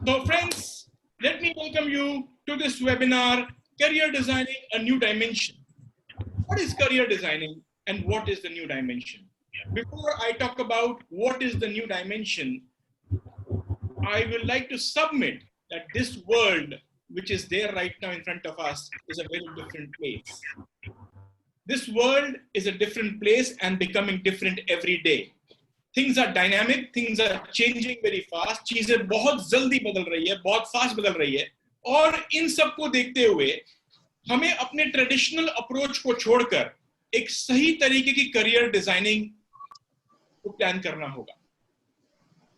So friends, let me welcome you to this webinar, Career Designing a New Dimension. What is career designing and what is the new dimension? Before I talk about what is the new dimension, I would like to submit that this world, which is there right now in front of us, is a very different place. This world is a different place and becoming different every day. Things are dynamic, things are changing very fast, चीजें बहुत जल्दी बदल रही है, बहुत fast बदल रही है, और इन सबको देखते हुए हमें अपने ट्रेडिशनल अप्रोच को छोड़कर एक सही तरीके की करियर डिजाइनिंग को प्लान करना होगा.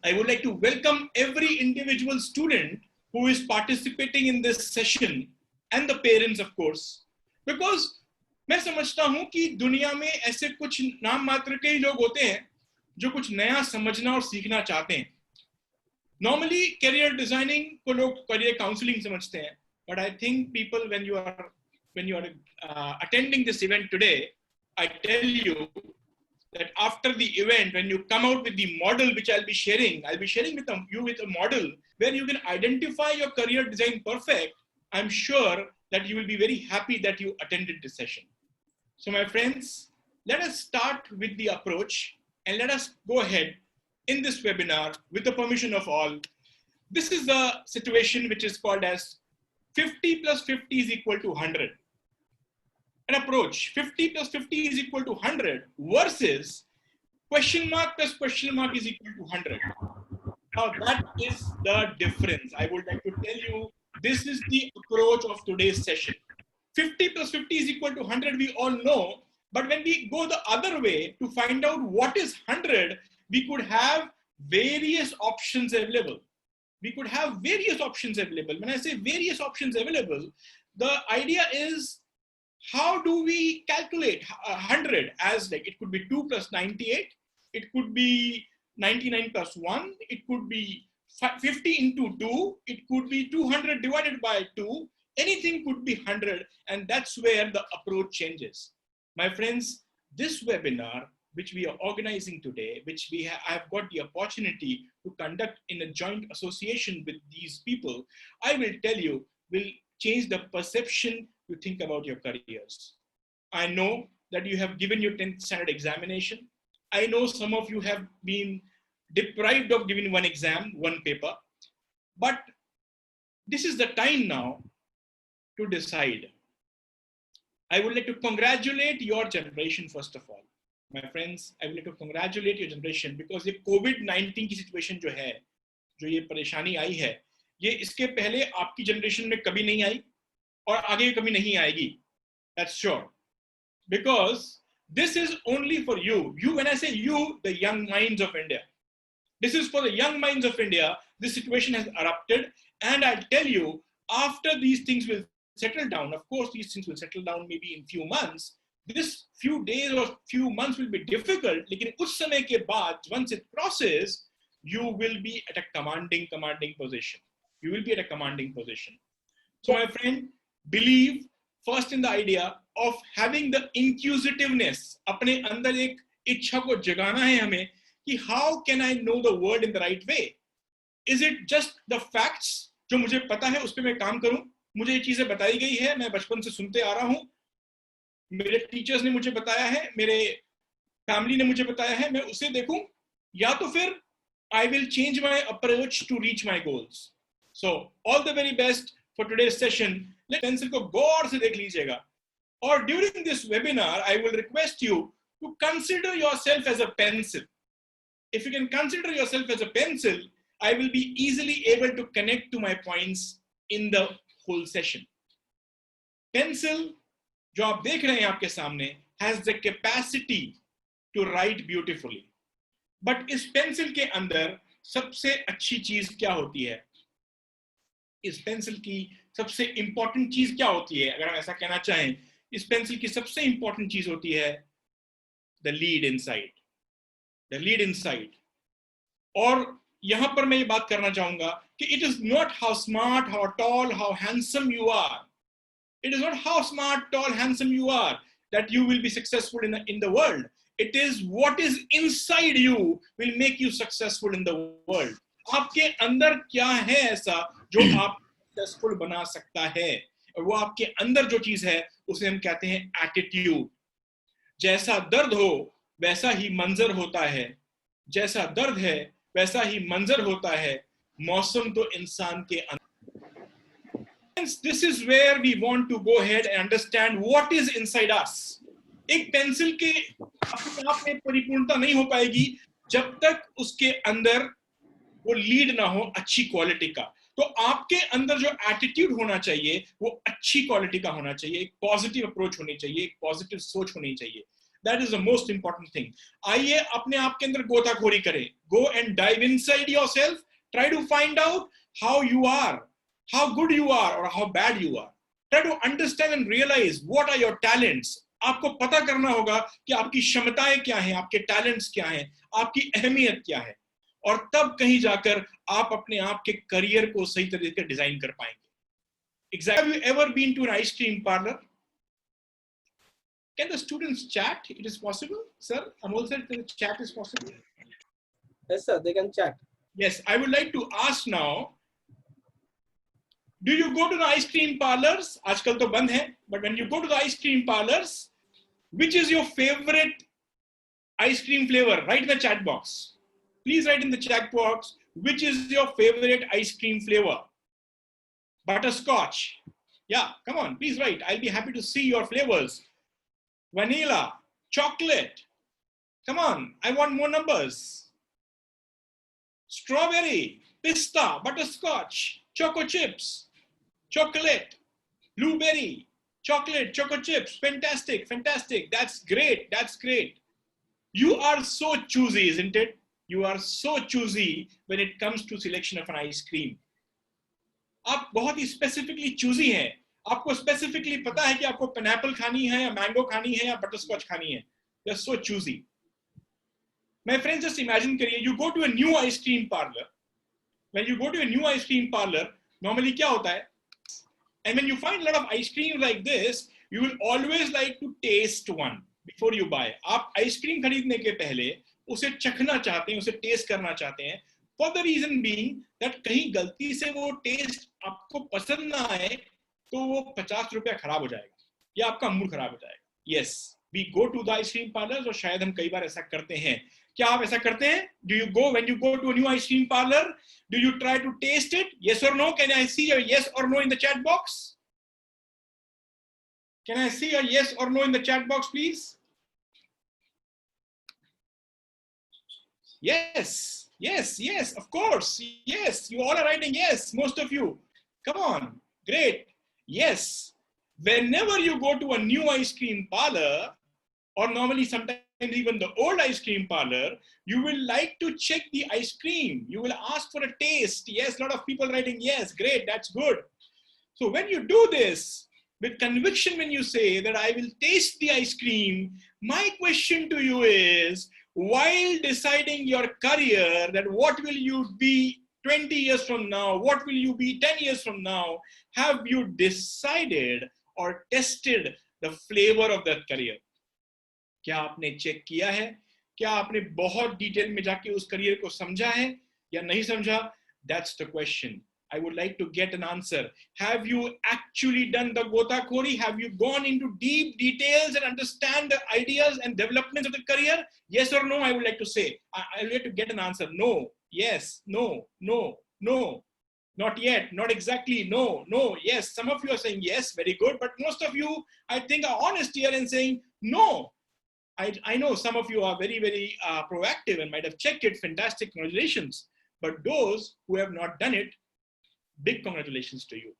I would like to welcome every individual student who is participating in this session and the parents of course, because मैं समझता हूं कि दुनिया में ऐसे कुछ नाम मात्र के लोग होते हैं जो कुछ नया समझना और सीखना चाहते हैं. Normally career designing को लोग career counseling समझते हैं, but I think people when you are attending this event today, I tell you that after the event, when you come out with the model which I'll be sharing with you with a model where you can identify your career design perfect. I'm sure that you will be very happy that you attended this session. So my friends, let us start with the approach and let us go ahead in this webinar with the permission of all. This is the situation which is called as 50 plus 50 is equal to 100. An approach 50 plus 50 is equal to 100 versus question mark plus question mark is equal to 100. Now that is the difference. I would like to tell you, this is the approach of today's session. 50 plus 50 is equal to 100, we all know, but when we go the other way to find out what is 100, we could have various options available. When I say various options available, the idea is, how do we calculate 100 as like it could be 2 plus 98, it could be 99 plus 1, it could be 50 into 2, it could be 200 divided by 2, anything could be 100, and that's where the approach changes. My friends, this webinar which we are organizing today, which I've got the opportunity to conduct in a joint association with these people, I will tell you, will change the perception you think about your careers. I know that you have given your 10th standard examination. I know some of you have been deprived of giving one exam, one paper, but this is the time now to decide. I would like to congratulate your generation first of all. My friends, I would like to congratulate your generation because the COVID-19 की situation जो है, जो ये परेशानी आई है, ये इसके पहले आपकी generation में कभी नहीं आई और आगे कभी नहीं आएगी. That's sure. Because this is only for you. You, when I say you, the young minds of India. This is for the young minds of India. This situation has erupted, and I'll tell you, after these things will settle down, of course, these things will settle down maybe in few months. This few days or few months will be difficult. लेकिन उस समय के बाद, once it crosses, you will be at a commanding position. You will be at a commanding position. So my friend, believe first in the idea of having the inquisitiveness. अपने अंदर एक इच्छा को जगाना है हमें कि how can I know the world in the right way? Is it just the facts जो मुझे पता है उस पे मैं काम करूं? मुझे ये चीजें बताई गई है, मैं बचपन से सुनते आ रहा हूं, मेरे टीचर्स ने मुझे बताया है, मेरे फैमिली ने मुझे बताया है, मैं उसे देखूं, या तो फिर I will change my approach to reach my goals. So all the very best for today's session. Let pencil को गौर से देख लीजिएगा. Or during this webinar, I will request you to consider yourself as a pencil. If you can consider yourself as a pencil, I will be easily able to connect to my points in the whole session. Pencil, जो आप देख रहे हैं आपके सामने, has the capacity to write beautifully. But इस pencil के अंदर सबसे अच्छी चीज क्या होती है? इस पेंसिल की सबसे इंपॉर्टेंट चीज क्या होती है? अगर हम ऐसा कहना चाहें, इस पेंसिल की सबसे इंपॉर्टेंट चीज होती है the lead inside. The lead inside. और यहां पर मैं ये बात करना चाहूंगा कि it is not how smart, how tall, how handsome you are. It is not how smart, tall, handsome you are that you will be successful in the world. It is what is inside you will make you successful in the world. आपके अंदर क्या है ऐसा जो आप successful बना सकता है, और वो आपके अंदर जो चीज है उसे हम कहते हैं एटीट्यूड। जैसा दर्द हो वैसा ही मंजर होता है, जैसा दर्द है वैसा ही मंजर होता है, मौसम तो इंसान के अंदर। This is where we want to go ahead and understand what is inside us. एक पेंसिल के अपने आप में परिपूर्णता नहीं हो पाएगी जब तक उसके अंदर वो लीड ना हो अच्छी क्वालिटी का। तो आपके अंदर जो एटीट्यूड होना चाहिए वो अच्छी क्वालिटी का होना चाहिए, एक पॉजिटिव अप्रोच होनी चाहिए, एक पॉजिटिव सोच होनी चाहिए। That is the most important thing. आइए अपने आप के अंदर गोताखोरी करें। Go and dive inside yourself, try to find out how you are, how good you are or how bad you are. Try to understand and realize what are your talents. आपको पता करना होगा कि आपकी क्षमताएं क्या हैं, आपके टैलेंट्स क्या हैं, आपकी अहमियत क्या है, और तब कहीं जाकर आप अपने आप के करियर को सही तरीके से डिजाइन कर पाएंगे। Have you ever been to an ice cream parlor? Can the students chat? It is possible, sir. Amol said the chat is possible. Yes, sir. They can chat. Yes, I would like to ask now. Do you go to the ice cream parlors? आजकल तो बंद है, but when you go to the ice cream parlors, which is your favorite ice cream flavor? Write in the chat box. Please write in the chat box, which is your favorite ice cream flavor? Butterscotch. Yeah, come on, please write. I'll be happy to see your flavors. Vanilla, chocolate. Come on, I want more numbers. Strawberry, pista, butterscotch, choco chips. Chocolate, blueberry, chocolate, choco chips. Fantastic, fantastic. That's great. That's great. You are so choosy, isn't it? You are so choosy when it comes to selection of an ice cream. आप बहुत ही specifically choosy हैं। आपको specifically पता है कि आपको pineapple खानी है या मैंगो खानी है या बटरस्कॉच खानी है। You are so choosy. My friends, just imagine करिए, you go to a new ice cream parlor. When you go to a new ice cream parlor, normally क्या होता है? And when you find a lot of ice cream like this, you will always like to taste one before you buy. आप ice cream खरीदने के पहले उसे चखना चाहते हैं, उसे टेस्ट करना चाहते हैं, for the reason being that कहीं गलती से वो टेस्ट आपको पसंद ना आए तो वो 50 रुपया खराब हो जाएगा या आपका मूड खराब हो जाएगा। Yes, we go to the ice cream parlors, और शायद हम कई बार ऐसा करते हैं। क्या आप ऐसा करते हैं? Do you go when you go to a new ice cream parlor? Do you try to taste it? Yes or no? Can I see a yes or no in the chat box? Can I see a yes or no in the chat box, please? Yes, yes, yes, of course. Yes, you all are writing yes, most of you. Come on, great. Yes, whenever you go to a new ice cream parlor, or normally sometimes even the old ice cream parlor, you will like to check the ice cream. You will ask for a taste. Yes, a lot of people writing yes, great, that's good. So when you do this with conviction, when you say that I will taste the ice cream, my question to you is, while deciding your career, that what will you be 20 years from now, what will you be 10 years from now, have you decided or tested the flavor of that career? क्या आपने check किया है? क्या आपने बहुत detail में जाके उस करियर को समझा है या नहीं समझा? That's the question. I would like to get an answer. Have you actually done the gotakhori? Have you gone into deep details and understand the ideas and developments of the career? Yes or no? I would like to say. I would like to get an answer. No, yes, no, no, no. Not yet, not exactly, no, no, yes. Some of you are saying yes, very good. But most of you, I think, are honest here and saying no. I know some of you are very, very proactive and might have checked it. Fantastic, congratulations. But those who have not done it, big congratulations to you,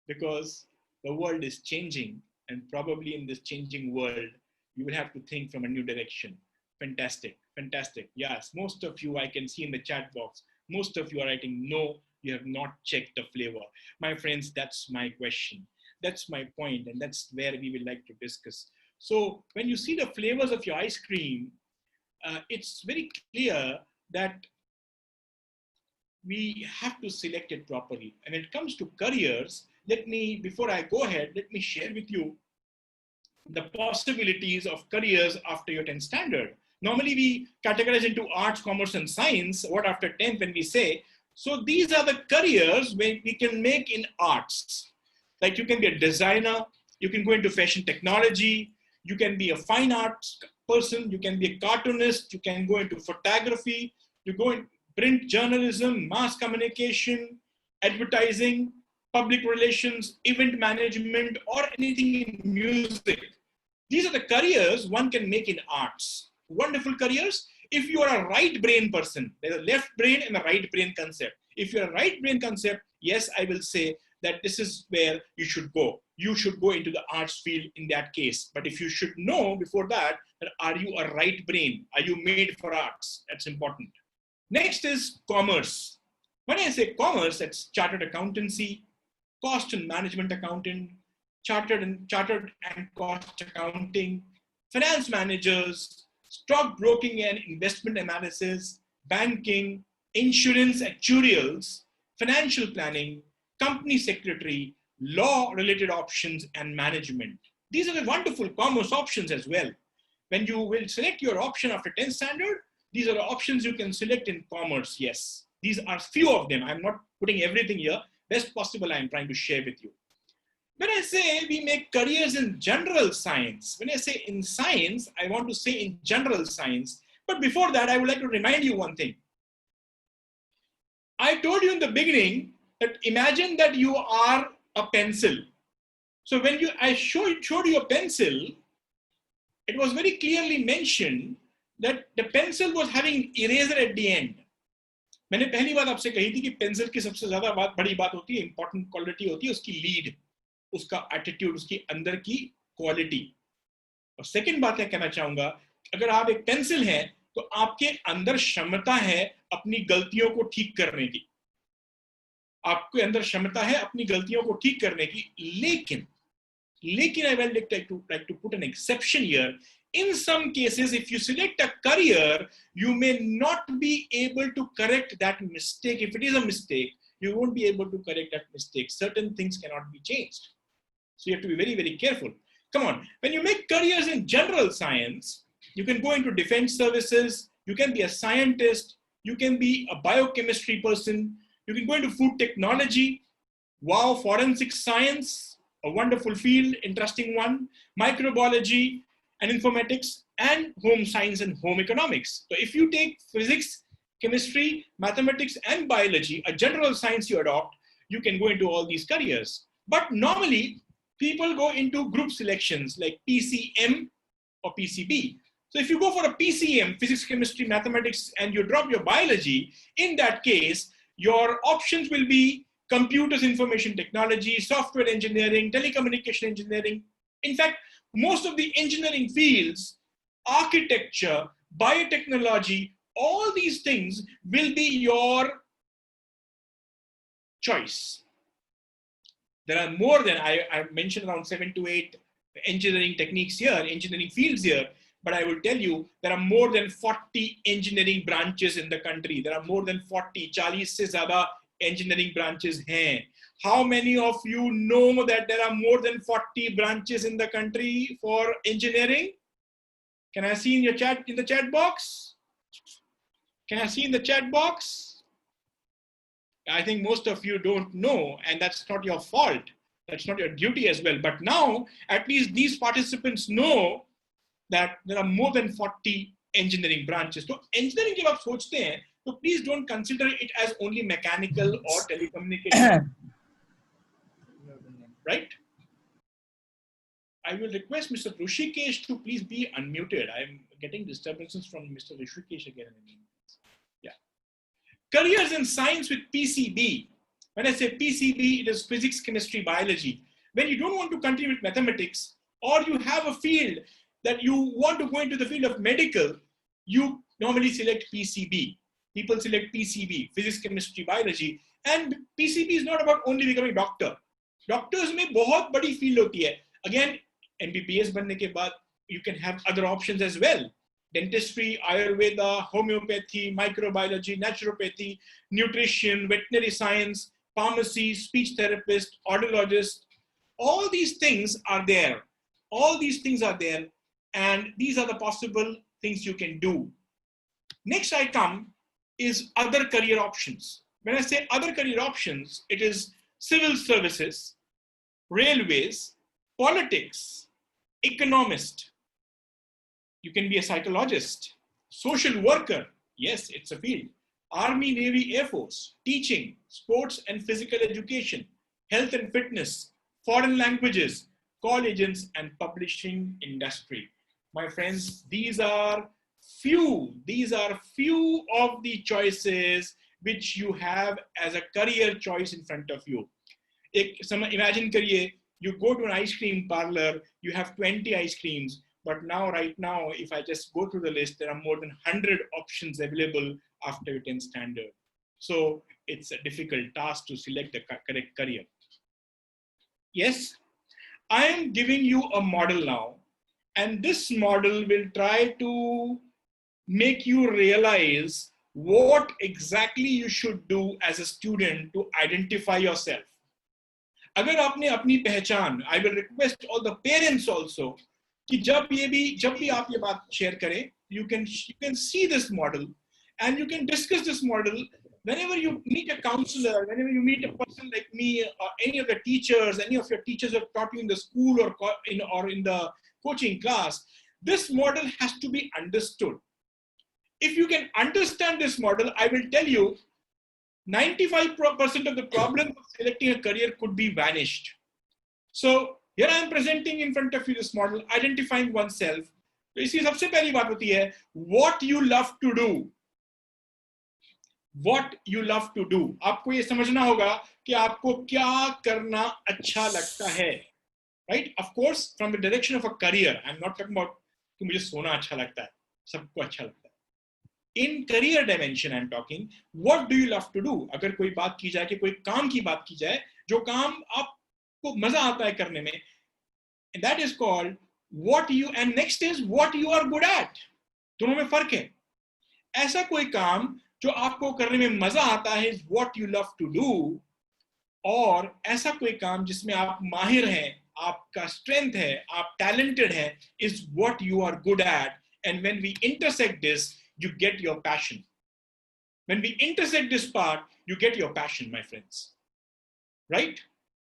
because the world is changing, and probably in this changing world, you will have to think from a new direction. Fantastic, fantastic. Yes, most of you I can see in the chat box, most of you are writing no, you have not checked the flavor. My friends, that's my question. That's my point, and that's where we would like to discuss. So when you see the flavors of your ice cream, it's very clear that we have to select it properly. And when it comes to careers, before I go ahead, let me share with you the possibilities of careers after your 10th standard. Normally we categorize into arts, commerce, and science. What after 10th when we say, So these are the careers we can make in arts. Like you can be a designer, you can go into fashion technology, you can be a fine arts person, you can be a cartoonist, you can go into photography, you go in print journalism, mass communication, advertising, public relations, event management, or anything in music. These are the careers one can make in arts. Wonderful careers. If you are a right brain person, there's a left brain and a right brain concept. If you're a right brain concept, yes, I will say that this is where you should go. You should go into the arts field in that case. But if you should know before that are you a right brain? Are you made for arts? That's important. Next is commerce. When I say commerce, it's chartered accountancy, cost and management accountant, chartered and cost accounting, finance managers, stock broking and investment analysis, banking, insurance actuarials, financial planning, company secretary, law related options and management. These are the wonderful commerce options as well. When you will select your option after 10th standard, these are the options you can select in commerce, yes. These are few of them. I'm not putting everything here. Best possible I'm trying to share with you. When I say we make careers in general science, when I say in science, I want to say in general science. But before that, I would like to remind you one thing. I told you in the beginning that imagine that you are a pencil. So when I showed you a pencil, it was very clearly mentioned that the pencil was having eraser at the end. मैंने पहली बात आपसे कही थी कि pencil की सबसे ज्यादा बड़ी बात होती है, इंपॉर्टेंट क्वालिटी होती है उसकी लीड, उसका एटीट्यूड, उसकी अंदर की क्वालिटी. और सेकंड बात मैं कहना चाहूंगा, अगर आप एक पेंसिल हैं तो आपके अंदर क्षमता है अपनी गलतियों को ठीक करने की, आपके अंदर क्षमता है अपनी गलतियों को ठीक करने की. लेकिन I will like to put an exception here. In some cases, if you select a career, you may not be able to correct that mistake. If it is a mistake, you won't be able to correct that mistake. Certain things cannot be changed. So you have to be very, very careful. Come on, when you make careers in general science, you can go into defense services, you can be a scientist, you can be a biochemistry person, you can go into food technology, wow, forensic science, a wonderful field, interesting one, microbiology and informatics, and home science and home economics. So if you take physics, chemistry, mathematics, and biology, a general science you adopt, you can go into all these careers. But normally, people go into group selections like PCM or PCB. So if you go for a PCM, physics, chemistry, mathematics, and you drop your biology, in that case, your options will be computers, information technology, software engineering, telecommunication engineering. In fact, most of the engineering fields, architecture, biotechnology, all these things will be your choice. There are more than, I mentioned around 7 to 8 engineering techniques here, engineering fields here, but I will tell you, there are more than 40 engineering branches in the country. There are more than 40, 40 se zyada engineering branches hain. How many of you know that there are more than 40 branches in the country for engineering? Can I see in your chat, in the chat box? Can I see in the chat box? I think most of you don't know, and that's not your fault. That's not your duty as well. But now, at least these participants know that there are more than 40 engineering branches. So engineering जब आप सोचते हैं, so please don't consider it as only mechanical or telecommunication. Right? I will request Mr. Rishikesh to please be unmuted. I'm getting disturbances from Mr. Rishikesh again. Yeah. Careers in science with PCB. When I say PCB, it is physics, chemistry, biology. When you don't want to continue with mathematics, or you have a field that you want to go into the field of medical, you normally select PCB. People select PCB, physics, chemistry, biology. And PCB is not about only becoming doctor. Doctors में बहुत बड़ी field होती है. Again, MBBS बनने के बाद, you can have other options as well. Dentistry, Ayurveda, homeopathy, microbiology, naturopathy, nutrition, veterinary science, pharmacy, speech therapist, audiologist. All these things are there. All these things are there. And these are the possible things you can do. Next I come is other career options. When I say other career options, it is civil services, railways, politics, economist. You can be a psychologist, social worker. Yes, it's a field. Army, Navy, Air Force, teaching, sports and physical education, health and fitness, foreign languages, call agents, and publishing industry. My friends, these are few of the choices which you have as a career choice in front of you. Imagine करिए, you go to an ice cream parlor, you have 20 ice creams, but right now, if I just go through the list, there are more than 100 options available after you 10 standard. So it's a difficult task to select the correct career. Yes, I am giving you a model now, and this model will try to make you realize what exactly you should do as a student to identify yourself. अगर आपने अपनी पहचान, I will request all the parents also कि जब भी आप ये बात शेयर करें, you can see this model and you can discuss this model whenever you meet a counselor, whenever you meet a person like me or any of the teachers, any of your teachers who have taught you in the school or in the coaching class. This model has to be understood. If you can understand this model, I will tell you 95% of the problems of selecting a career could be vanished. So here I am presenting in front of you this model, identifying oneself. तो इसकी सबसे पहली बात होती है, what you love to do. What you love to do. आपको ये समझना होगा कि आपको क्या करना अच्छा लगता है. Right? Of course, from the direction of a career, I'm not talking about कि मुझे सोना अच्छा लगता है, सबको अच्छा लगता है. In career dimension, I'm talking, what do you love to do? अगर कोई बात की जाए कि कोई काम की बात की जाए, जो काम आपको मजा आता है करने में, and that is called what you, and next is what you are good at. दोनों में फर्क है. ऐसा कोई काम जो आपको करने में मजा आता है is what you love to do, और ऐसा कोई काम जिसमें आप माहिर हैं, आपका strength है, आप talented हैं, is what you are good at. And when we intersect this, you get your passion. When we intersect this part, you get your passion, my friends. Right?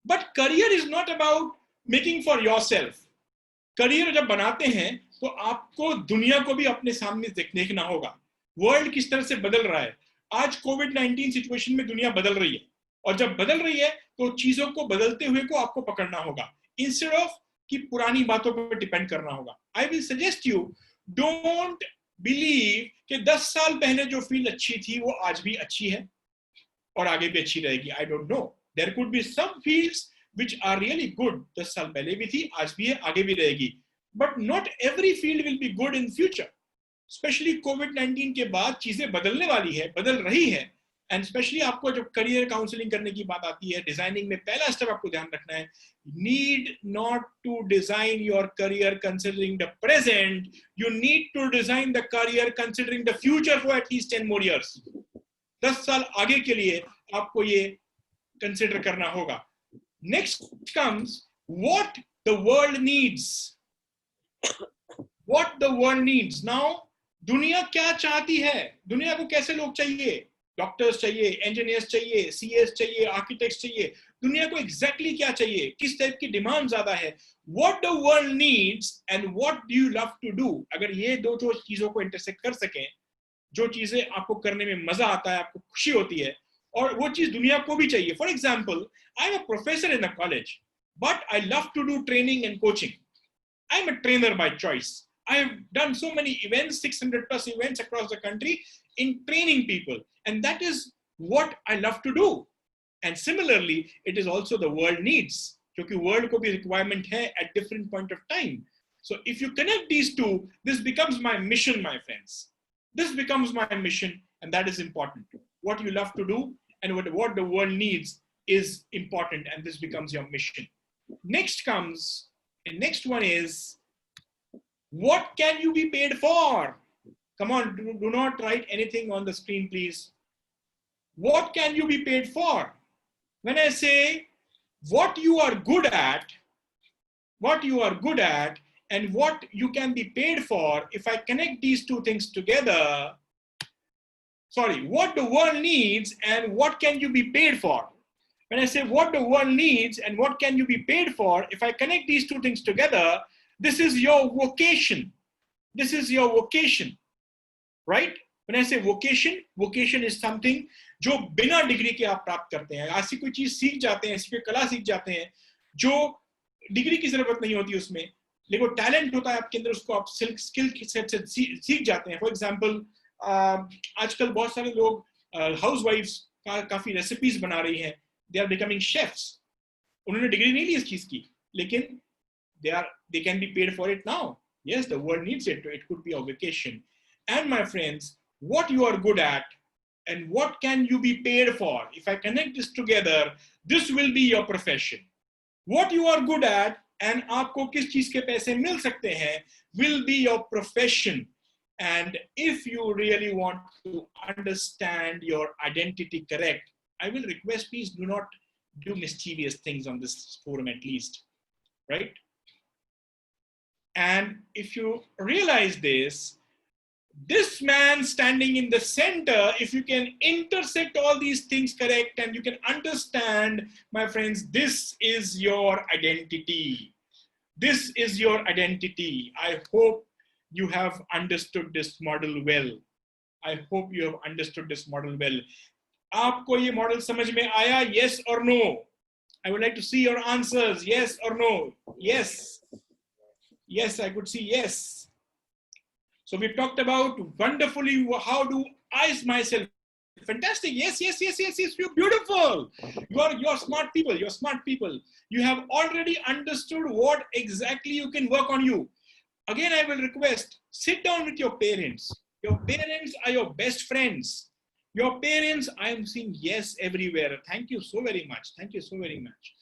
But career is not about making for yourself. Career जब बनाते हैं तो आपको दुनिया को भी अपने सामने देखना होगा. वर्ल्ड किस तरह से बदल रहा है. आज कोविड-19 सिचुएशन में दुनिया बदल रही है, और जब बदल रही है तो चीजों को बदलते हुए को आपको पकड़ना होगा, इंस्टेड ऑफ कि पुरानी बातों पर डिपेंड करना होगा. I will suggest you, don't believe कि 10 साल पहले जो फील्ड अच्छी थी वो आज भी अच्छी है और आगे भी अच्छी रहेगी. I don't know, there could be some fields which are really good. 10 साल पहले भी थी, आज भी है, आगे भी रहेगी. But not every field will be good in future. Especially COVID-19 के बाद चीजें बदलने वाली है, बदल रही है. And especially आपको जब करियर काउंसलिंग करने की बात आती है, डिजाइनिंग में पहला स्टेप आपको ध्यान रखना है, need not to design your career considering the present. You need to design the career considering the future for at least 10 more years. 10 साल आगे के लिए आपको ये कंसिडर करना होगा. Next comes what the world needs. What the world needs. Now, दुनिया क्या चाहती है? दुनिया को कैसे लोग चाहिए? डॉक्टर्स चाहिए, इंजीनियर्स चाहिए, सीएस चाहिए, आर्किटेक्ट्स चाहिए. दुनिया को एग्जैक्टली क्या चाहिए? किस टाइप की डिमांड ज्यादा है? What the world needs and what do you love to do? अगर ये दो चीजों को इंटरसेक्ट कर सकें, जो चीजें आपको करने में मजा आता है, आपको खुशी होती है, और वो चीज दुनिया को भी चाहिए. For example, I am a professor in a college, but I love to do training and coaching. I am a trainer by choice. I have done so many events, 600 plus events across the country in training people. And that is what I love to do. And similarly, it is also the world needs. Because world ko bhi requirement hai at different point of time. So if you connect these two, this becomes my mission, my friends. This becomes my mission, and that is important. What you love to do and what the world needs is important, and this becomes your mission. Next comes, and next one is, what can you be paid for? Come on, do not write anything on the screen, please. What can you be paid for? When I say what you are good at, and what you can be paid for, if I connect these two things together, what the world needs and what can you be paid for. When I say what the world needs and what can you be paid for, if I connect these two things together, this is your vocation. This is your vocation, right? When I say vocation, vocation is something जो बिना degree के आप प्राप्त करते हैं. ऐसी कोई चीज सीख जाते हैं, ऐसी कोई कला सीख जाते हैं जो डिग्री की जरूरत नहीं होती उसमें, लेकिन टैलेंट होता है आपके अंदर, उसको आप स्किल सेट से सीख जाते हैं. फॉर एग्जांपल आजकल बहुत सारे लोग हाउसवाइफ्स काफी रेसिपीज बना रही हैं. They are becoming chefs. उन्होंने डिग्री नहीं ली इस चीज की, लेकिन they can be paid for it now. Yes, the world needs it. It could be a vocation. And my friends, what you are good at and what can you be paid for? If I connect this together, this will be your profession. What you are good at and आपको किस चीज के पैसे मिल सकते हैं will be your profession. And if you really want to understand your identity correct, I will request, please do not do mischievous things on this forum at least, right? And if you realize this man standing in the center, if you can intersect all these things correct and you can understand, my friends, this is your identity. This is your identity. I hope you have understood this model well. I hope you have understood this model well. आपको ये model समझ में आया? Yes or no? I would like to see your answers. Yes or no? Yes. Yes, I could see yes. So we talked about wonderfully how do I myself. Fantastic. Yes, yes, yes, yes, yes. You're beautiful. You're smart people. You're smart people. You have already understood what exactly you can work on you. Again, I will request, sit down with your parents. Your parents are your best friends. Your parents, I am seeing yes everywhere. Thank you so very much. Thank you so very much.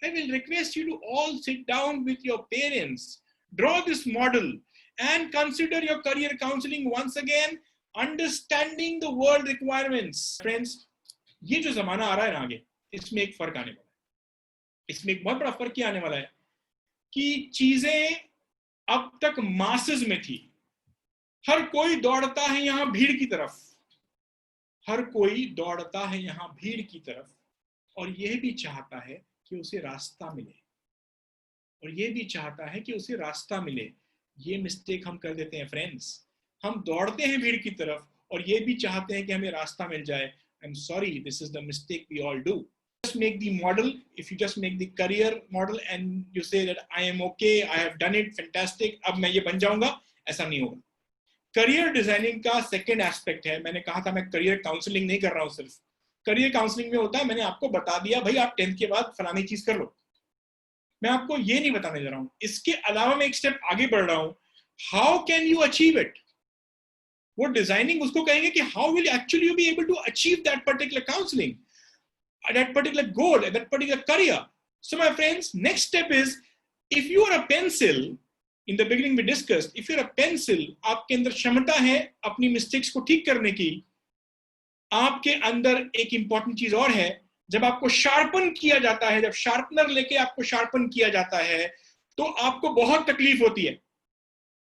I will request you to all sit down with your parents. Draw this model and consider your career counseling once again, understanding the world requirements. Friends, ये जो ज़माना आ रहा है ना आगे, इसमें एक फर्क आने वाला है. इसमें एक बहुत बड़ा फर्क ये आने वाला है कि चीजें अब तक मासेस में थी. हर कोई दौड़ता है यहाँ भीड़ की तरफ. हर कोई दौड़ता है यहाँ भीड़ की तरफ और यह भी चाहता है कि उसे रास्ता मिले. और ये भी चाहता है कि उसे रास्ता मिले. ये मिस्टेक हम कर देते हैं फ्रेंड्स. हम दौड़ते हैं भीड़ की तरफ और ये भी चाहते हैं कि हमें रास्ता मिल जाए. I'm sorry, this is the mistake we all do. Just make the model. If you just make the career model and you say that I am okay, I have done it, fantastic, अब मैं ये बन जाऊंगा, ऐसा नहीं होगा. Career designing का second aspect है. मैंने कहा था मैं करियर काउंसलिंग नहीं कर रहा हूं. सिर्फ करियर काउंसलिंग में होता है, मैंने आपको बता दिया भाई आप 10th के बाद फलानी चीज कर लो. मैं आपको ये नहीं बताने जा रहा हूं. इसके अलावा मैं एक स्टेप आगे बढ़ रहा हूं. How can you achieve it? वो डिजाइनिंग उसको कहेंगे कि how will actually you be able to achieve that particular counselling, that particular goal, that particular career. So my friends, next step is, if you are a pencil, in the beginning we discussed, if you are a pencil, आपके अंदर क्षमता है अपनी mistakes को ठीक करने की. आपके अंदर एक इंपॉर्टेंट चीज और है, जब आपको शार्पन किया जाता है, जब शार्पनर लेके आपको शार्पन किया जाता है, तो आपको बहुत तकलीफ होती है.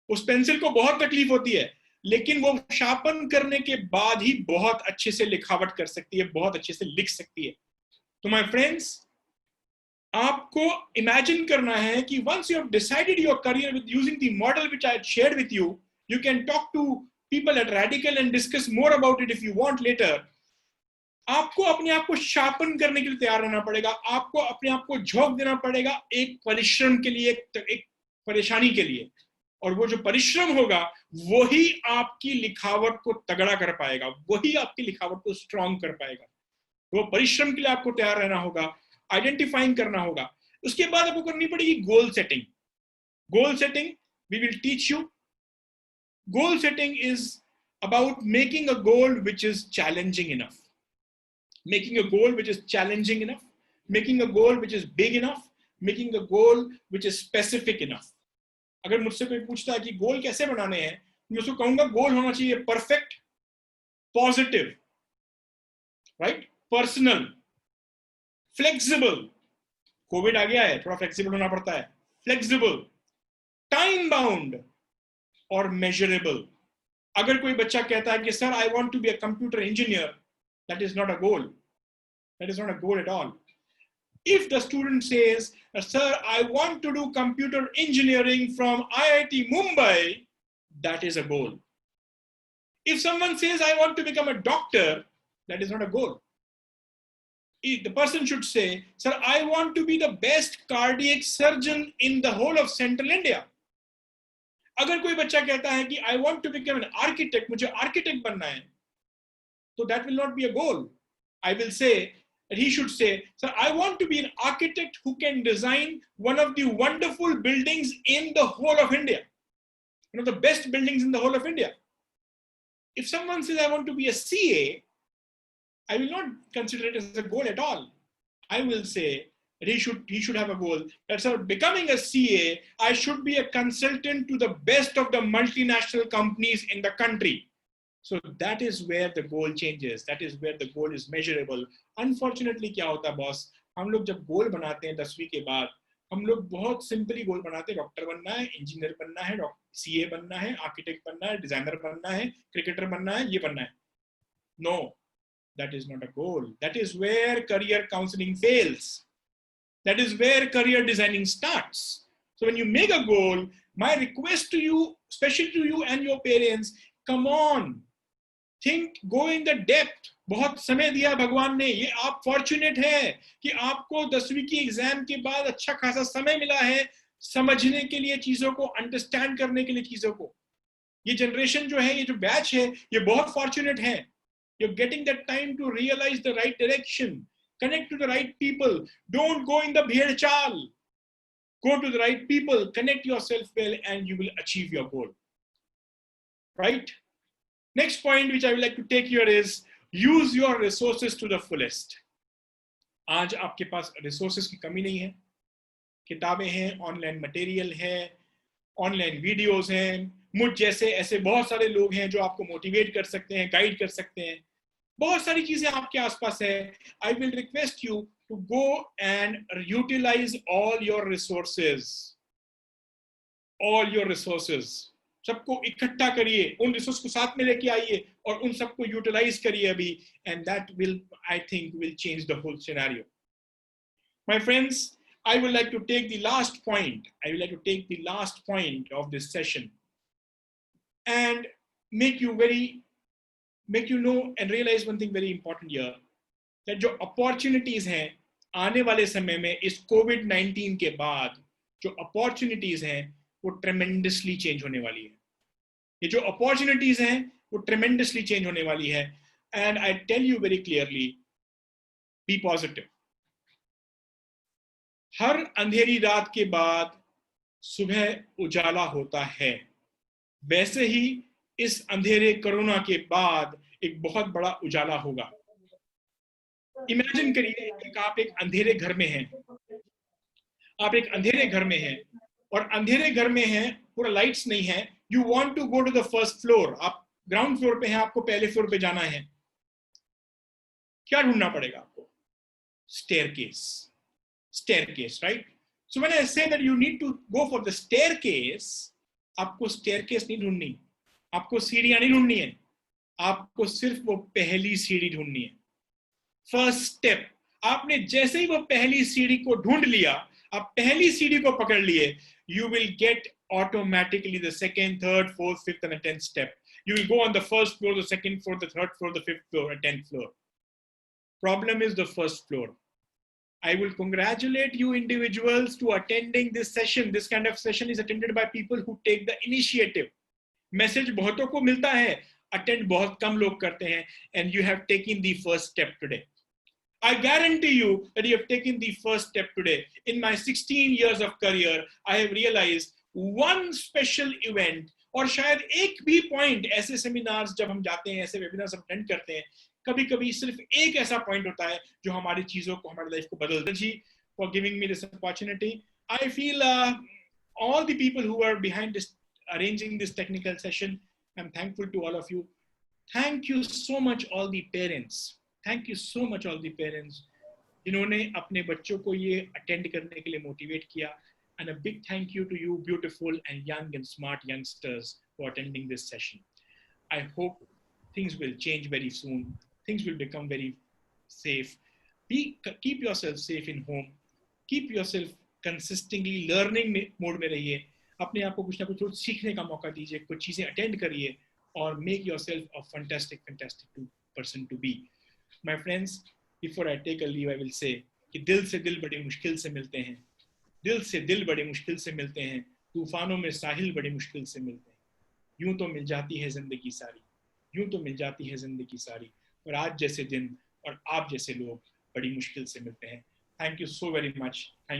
उस पेंसिल को बहुत तकलीफ होती है, लेकिन वो शार्पन करने के बाद ही बहुत अच्छे से लिखावट कर सकती है, बहुत अच्छे से लिख सकती है. तो माय फ्रेंड्स, आपको इमेजिन करना है कि once you have decided your career with using the model which I had shared with you, you can talk to people at Radical and discuss more about it if you want later. आपको अपने आप को sharpen करने के लिए तैयार रहना पड़ेगा. आपको अपने आप को झोंक देना पड़ेगा एक परिश्रम के लिए, एक परेशानी के लिए. और वो जो परिश्रम होगा वही आपकी लिखावट को तगड़ा कर पाएगा, वही आपकी लिखावट को स्ट्रॉन्ग कर पाएगा. वो परिश्रम के लिए आपको तैयार रहना होगा, आइडेंटिफाइंग करना होगा. उसके बाद आपको करनी पड़ेगी goal setting. Goal setting we will teach you. Goal setting is about making a goal which is challenging enough. Making a goal which is challenging enough, making a goal which is big enough, making a goal which is specific enough. अगर मुझसे कोई पूछता है कि गोल कैसे बनाने हैं, मैं उसको कहूंगा गोल होना चाहिए perfect, positive, right, personal, flexible. Covid आ गया है, थोड़ा फ्लेक्सिबल होना पड़ता है. फ्लेक्सिबल, टाइम बाउंड और मेजरेबल. अगर कोई बच्चा कहता है कि sir I want to be a computer engineer, that is not a goal, that is not a goal at all. If the student says, sir, I want to do computer engineering from IIT Mumbai, that is a goal. If someone says, I want to become a doctor, that is not a goal. The person should say, sir, I want to be the best cardiac surgeon in the whole of Central India. अगर कोई बच्चा कहता है कि I want to become an architect, मुझे architect बनना है, so that will not be a goal. I will say, he should say, sir, I want to be an architect who can design one of the wonderful buildings in the whole of India, one of the best buildings in the whole of India. If someone says, I want to be a CA, I will not consider it as a goal at all. I will say that he should have a goal. That, sir, becoming a CA, I should be a consultant to the best of the multinational companies in the country. So that is where the goal changes. That is where the goal is measurable. Unfortunately, क्या होता है boss, हम लोग जब गोल बनाते हैं 10वीं के बाद, हम लोग बहुत सिंपली गोल बनाते हैं, डॉक्टर बनना है, इंजीनियर बनना है, सीए बनना है, आर्किटेक्ट बनना है, डिजाइनर बनना है, क्रिकेटर बनना है, ये बनना है. No, that is not a goal. That is where career counseling fails. That is where career designing starts. So when you make a goal, my request to you, especially to you and your parents, come on, think, go in the depth. बहुत समय दिया भगवान ने, ये आप fortunate है कि आपको 10वीं की एग्जाम के बाद अच्छा खासा समय मिला है समझने के लिए चीजों को, अंडरस्टैंड करने के लिए चीजों को. ये जनरेशन जो है, ये जो बैच है, ये बहुत फॉर्चुनेट है. You're getting that time to realize the right direction, connect to the right people. Don't go in the bhed chal. Go to the right people, connect yourself well, and you will achieve your goal. Right? Next point which I would like to take here is use your resources to the fullest. आज आपके पास resources की कमी नहीं है. किताबें हैं, online material है, online videos हैं, मुझ जैसे ऐसे बहुत सारे लोग हैं जो आपको मोटिवेट कर सकते हैं, गाइड कर सकते हैं. बहुत सारी चीजें आपके आसपास है. I will request you to go and utilize all your resources. All your resources. सबको इकट्ठा करिए, उन रिसोर्स को साथ में लेके आइए और उन सबको यूटिलाइज करिए अभी, and that will, I think, will change the whole scenario. My friends, I would like to take the last point. I would like to take the last point of this session and make you know and realize one thing very important here, that जो opportunities हैं आने वाले समय में इस COVID-19 के बाद, जो opportunities हैं वो tremendously change होने वाली है. ये जो opportunities हैं वो tremendously change होने वाली है. And I tell you very clearly, be positive. हर अंधेरी रात के बाद सुबह उजाला होता है. वैसे ही इस अंधेरे कोरोना के बाद एक बहुत बड़ा उजाला होगा. इमेजिन करिए कि आप एक अंधेरे घर में हैं, आप एक अंधेरे घर में हैं और अंधेरे घर में हैं, पूरा लाइट्स नहीं है. You want to go to the first floor, आप ग्राउंड फ्लोर पे हैं, आपको पहले फ्लोर पे जाना है. क्या ढूंढना पड़ेगा आपको? Staircase. Staircase, right? So when I say that you need to go for the staircase, आपको स्टेयरकेस नहीं ढूंढनी, आपको सीढ़ियां नहीं ढूंढनी है, आपको सिर्फ वो पहली सीढ़ी ढूंढनी है. First step. आपने जैसे ही वो पहली सीढ़ी को ढूंढ लिया, आप पहली सीढ़ी को पकड़ लिए, you will get automatically the second, third, fourth, fifth and the 10th step. You will go on the first floor, the second floor, the third floor, the fifth floor and 10th floor. Problem is the first floor. I will congratulate you individuals to attending this session. This kind of session is attended by people who take the initiative. Message बहुतों को मिलता है, attend बहुत कम लोग करते हैं, and you have taken the first step today. I guarantee you that you have taken the first step today. In my 16 years of career, I have realized one special event, और शायद एक भी point, ऐसे seminars जब हम जाते हैं, ऐसे webinars हम attend करते हैं, कभी कभी सिर्फ एक ऐसा point होता है जो हमारी चीजों को, हमारी life को बदल देता है. जी, for giving me this opportunity. I feel all the people who are behind this, arranging this technical session, I'm thankful to all of you. Thank you so much all the parents. Thank you so much all the parents जिन्होंने अपने बच्चों को ये attend करने के लिए motivate किया. And a big thank you to you beautiful and young and smart youngsters for attending this session. I hope things will change very soon. Things will become very safe. Keep yourself safe in home. Keep yourself consistently learning mode में रहिए. अपने आप को कुछ ना कुछ रोज सीखने का मौका दीजिए, कुछ चीजें अटेंड करिए और make yourself a fantastic person to be. My friends, before I take a leave, I will say कि दिल से दिल बड़ी मुश्किल से मिलते हैं, दिल से दिल बड़ी मुश्किल से मिलते हैं, तूफानों में साहिल बड़ी मुश्किल से मिलते हैं. यूं तो मिल जाती है जिंदगी सारी, यूं तो मिल जाती है जिंदगी सारी, और आज जैसे दिन और आप जैसे लोग बड़ी मुश्किल से मिलते हैं. Thank you so very much.